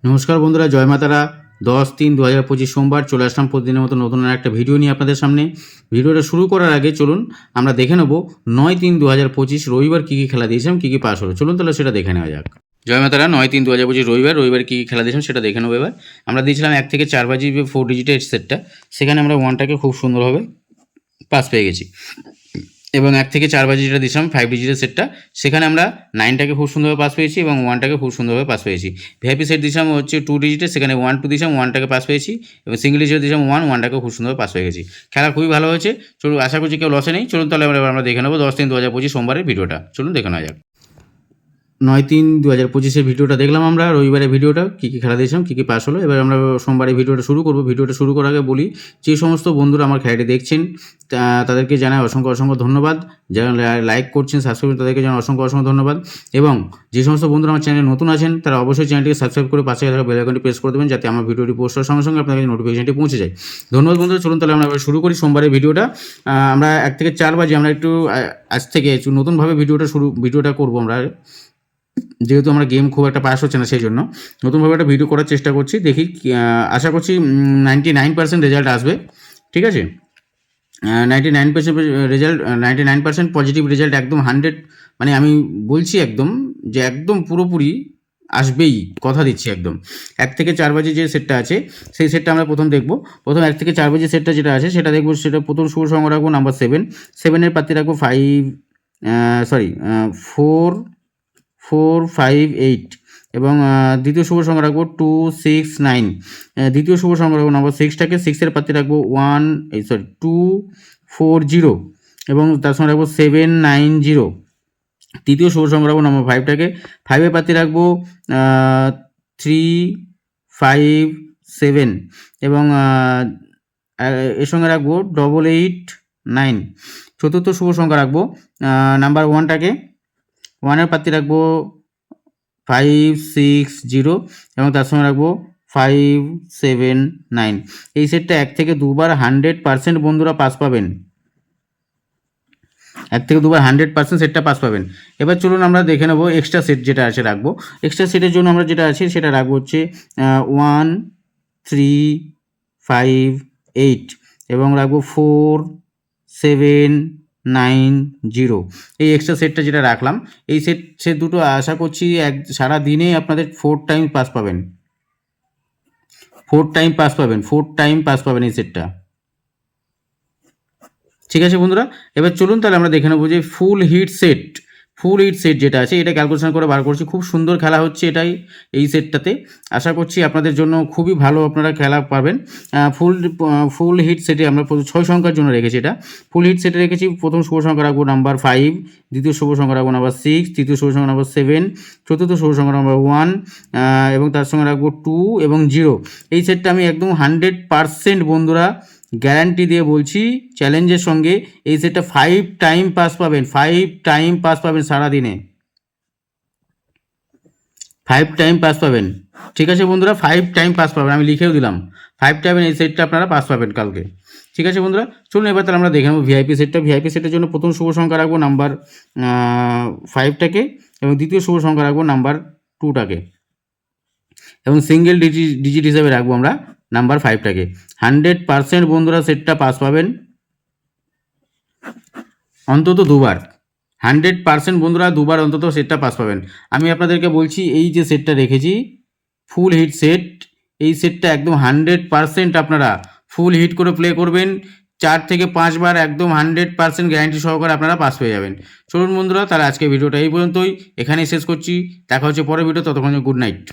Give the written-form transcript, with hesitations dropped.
নমস্কার বন্ধুরা, জয় মাতারা। 10-3-2025 সোমবার চলে আসলাম প্রতিদিনের মতো নতুন একটা ভিডিও নিয়ে আপনাদের সামনে। ভিডিওটা শুরু করার আগে চলুন আমরা দেখে নেব 9-3-2025 রবিবার কী কী খেলা দিয়েছিলাম, কী কী পাস হলো। চলুন তাহলে সেটা দেখে নেওয়া যাক। জয় মাতারা। 9-3-2025 রবিবার কী কী খেলা দিয়েছিলাম সেটা দেখে নেবো। এবার আমরা দিয়েছিলাম 1 থেকে 4 বাজি 4 ডিজিটের সেটটা, সেখানে আমরা 1টাকে খুব সুন্দরভাবে পাস পেয়ে গেছি। এবং 1 থেকে 4 বাজি যেটা দিয়েছিলাম 5 ডিজিটের সেটটা, সেখানে আমরা 9টাকে খুব সুন্দরভাবে পাস পেয়েছি এবং 1টাকে খুব সুন্দরভাবে পাস পেয়েছি। ভিআইপি সেট দিয়েছিলাম হচ্ছে 2 ডিজিটের, সেখানে 1-2 দিয়েছিলাম, 1টাকে পাস পেয়েছি এবং সিঙ্গেল ডিজিটে দিয়েছিলাম 1-1টাকে খুব সুন্দরভাবে পাস পেয়ে গেছি। খেলা খুবই ভালো হয়েছে। চলুন, আশা করছি কেউ লসে নেই। চলুন তাহলে আমরা দেখে নেবো 10-3-2025 সোমবারের ভিডিওটা। চলুন দেখে নেওয়া যাক। 9-3-2025 ভিডিওটা দেখলাম আমরা। রবিবারের ভিডিওটা কী কী খেলা দিয়েছিলাম, কী কী পাস হলো। এবার আমরা সোমবারের ভিডিওটা শুরু করব। ভিডিওটা শুরু করার আগে বলি, যে সমস্ত বন্ধুরা আমার খেলাটি দেখছেন তাদেরকে জানাই অসংখ্য ধন্যবাদ। যারা লাইক করছেন, সাবস্ক্রাইব তাদেরকে জানাই অসংখ্য ধন্যবাদ। এবং যে সমস্ত বন্ধুরা আমার চ্যানেলে নতুন আছেন তারা অবশ্যই চ্যানেলটিকে সাবস্ক্রাইব করে পাশে থাকা বেল আইকনটি প্রেস করে দেবেন, যাতে আমার ভিডিওটি পোস্ট হওয়ার সঙ্গে সঙ্গে আপনাদের নোটিফিকেশনটি পৌঁছে যায়। ধন্যবাদ বন্ধুরা। চলুন তাহলে আমরা শুরু করি সোমবারের ভিডিওটা। আমরা 1 থেকে 4 বাজে আমরা একটু আজ থেকে নতুনভাবে ভিডিওটা করবো আমরা, যেহেতু আমরা গেম খুব একটা পাস হচ্ছে না, সেই জন্য নতুনভাবে একটা ভিডিও করার চেষ্টা করছি। দেখি, আশা করছি 99% রেজাল্ট আসবে। ঠিক আছে, 99% রেজাল্ট, 99% পজিটিভ রেজাল্ট, একদম 100, মানে আমি বলছি একদম যে একদম পুরোপুরি আসবেই, কথা দিচ্ছি একদম। 1 থেকে 4 বাজে যে সেটটা আছে সেই সেটটা আমরা প্রথম দেখব। প্রথম 1 থেকে 4 বাজে সেটটা যেটা আছে সেটা দেখব। সেটা প্রথম শুভ সংখ্যা রাখবো নাম্বার 7, 7-এর পাত্রে রাখবো 4, 5, 8 এবং দ্বিতীয় শুভ সংখ্যা রাখবো 2, 6, 9। দ্বিতীয় শুভ সংখ্যা রাখবো নাম্বার 6টাকে, 6-এর পাত্রে রাখবো 2, 4, 0 এবং তার সঙ্গে রাখবো 7, 9, 0। তৃতীয় শুভ সংখ্যা রাখবো নাম্বার 5টাকে, 5-এর পাত্রে রাখবো 3, 5, 7 এবং এর সঙ্গে রাখবো 8, 9। চতুর্থ শুভ সংখ্যা রাখবো নাম্বার 1টাকে, 1-এর পাত্রে রাখবো 5, 6, 0 এবং তার সঙ্গে রাখবো 5, 7, 9। এই সেটটা 1 থেকে 2বার 100% বন্ধুরা পাস পাবেন। 1 থেকে 2বার 100% সেটটা পাস পাবেন। এবার চলুন আমরা দেখে নেবো এক্সট্রা সেট যেটা আছে রাখবো। এক্সট্রা সেটের জন্য আমরা যেটা আছে সেটা রাখবো হচ্ছে 1, 3, 5, 8 এবং রাখবো 4, 7, 9, 0। এই এক্সট্রা সেটটা যেটা রাখলাম, এই সে দুটো আশা করছি সারা দিনেই আপনাদের 4 টাইম পাস পাবেন। 4 টাইম পাস পাবেন এই সেটটা। ঠিক আছে বন্ধুরা, এবার চলুন তাহলে আমরা দেখে নেবো যে ফুল হিট সেট যেটা আছে এটা ক্যালকুলেশন করে বার করছি। খুব সুন্দর খেলা হচ্ছে এটাই, এই সেটটাতে। আশা করছি আপনাদের জন্য খুবই ভালো, আপনারা খেলা পাবেন। ফুল হিট সেটে আমরা 6 সংখ্যার জন্য রেখেছি। এটা ফুল হিট সেটে রেখেছি। প্রথম শুভ সংখ্যা রাখবো নাম্বার 5, দ্বিতীয় শুভ সংখ্যা রাখবো নাম্বার 6, তৃতীয় শুভ সংখ্যা নাম্বার 7, চতুর্থ শুভ সংখ্যা নাম্বার 1 এবং তার সঙ্গে রাখবো 2 এবং 0। এই সেটটা আমি একদম 100% বন্ধুরা গ্যারান্টি দিয়ে বলছি, চ্যালেঞ্জের সঙ্গে, এই সেটটা 5 টাইম পাস পাবেন। 5 টাইম পাস পাবেন সারাদিনে, 5 টাইম পাস পাবেন। ঠিক আছে বন্ধুরা, 5 টাইম পাস পাবেন, আমি লিখেও দিলাম। 5 টাইম এই সেটটা আপনারা পাস পাবেন কালকে। ঠিক আছে বন্ধুরা, চলুন এবার তাহলে আমরা দেখে নেবো ভিআইপি সেটটা। ভিআইপি সেটের জন্য প্রথম শুভ সংখ্যা রাখবো নাম্বার 5টাকে এবং দ্বিতীয় শুভ সংখ্যা রাখবো নাম্বার 2টাকে এবং সিঙ্গেল ডিজিট হিসাবে রাখবো আমরা নাম্বার 5টাকে। 100% বন্ধুরা সেটটা পাস পাবেন অন্তত 2বার। 100% বন্ধুরা 2বার অন্তত সেটটা পাস পাবেন। আমি আপনাদেরকে বলছি, এই যে সেটটা রেখেছি ফুল হিট সেট, এই সেটটা একদম 100% আপনারা ফুল হিট করে প্লে করবেন। 4 থেকে 5 বার একদম 100% গ্যারান্টি সহকারে আপনারা পাস পেয়ে যাবেন। চলুন বন্ধুরা, তাহলে আজকে ভিডিওটা এই পর্যন্তই, এখানেই শেষ করছি। দেখা হচ্ছে পরের ভিডিও, ততক্ষণ গুড নাইট।